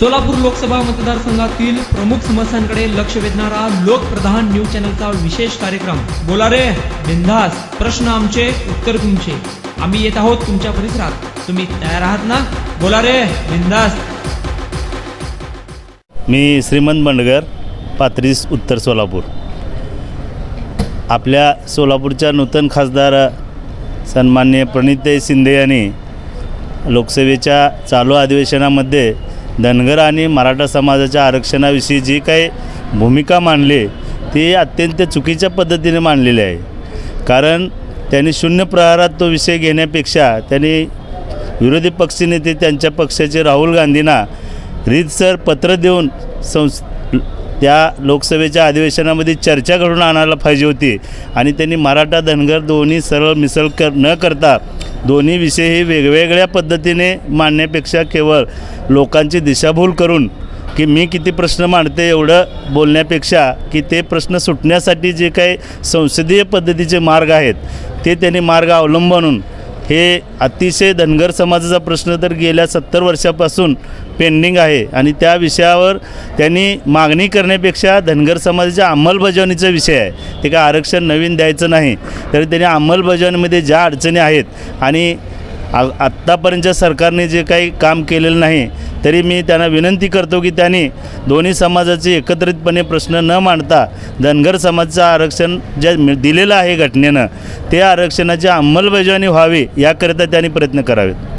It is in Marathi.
सोलापूर लोकसभा मतदारसंघातील प्रमुख समस्यांकडे लक्ष वेधणारा लोकप्रधान न्यूज चॅनलचा विशेष कार्यक्रम बोला रे बिंदास, प्रश्न आमचे उत्तर तुमचे. आम्ही येत आहोत तुमच्या परिसरात. तुम्ही तयार आहात ना? बोला रे बिंदास. मी श्रीमंत बंडगर, पात्रीस, उत्तर सोलापूर. आपल्या सोलापूरच्या नूतन खासदार सन्माननीय प्रणितताई शिंदे यांनी लोकसभेच्या चालू अधिवेशनामध्ये धनगर आणि मराठा समाजाच्या आरक्षणाविषयी जी काही भूमिका मांडली ती अत्यंत चुकीच्या पद्धतीने मांडलेली आहे. कारण त्यांनी शून्य प्रहारात तो विषय घेण्यापेक्षा त्यांनी विरोधी पक्षनेते त्यांच्या पक्षाचे राहुल गांधींना रीतसर पत्र देऊन त्या लोकसभेच्या अधिवेशनामध्ये चर्चा घडून आणायला पाहिजे होती. आणि त्यांनी मराठा धनगर दोन्ही सरळ मिसळ न करता दोन्ही विषय हे वेगवेगळ्या पद्धतीने मांडण्यापेक्षा केवळ लोकांची दिशाभूल करून की मी किती प्रश्न मांडते एवढं बोलण्यापेक्षा की ते प्रश्न सुटण्यासाठी जे काही संसदीय पद्धतीचे मार्ग आहेत ते त्यांनी मार्ग अवलंबून हे अतिशय धनगर समाजाचा प्रश्न तर गेल्या 70 वर्षापासून पेंडिंग आहे आणि त्या विषयावर त्यांनी मागणी करण्यापेक्षा धनगर समाजाच्या अंमलबजावणीचा विषय आहे. ते काय आरक्षण नवीन द्यायचं नाही, तर त्यांनी अंमलबजावणीमध्ये ज्या अडचणी आहेत आणि आत्तापर्यंतच्या सरकारने जे काही काम केलेलं नाही तरी मी त्यांना विनंती करतो की त्यांनी दोन्ही समाजाचे एकत्रितपणे प्रश्न न मांडता धनगर समाजाचं आरक्षण जे दिलेलं आहे घटनेनं ते आरक्षणाची अंमलबजावणी व्हावी याकरिता त्यांनी प्रयत्न करावेत.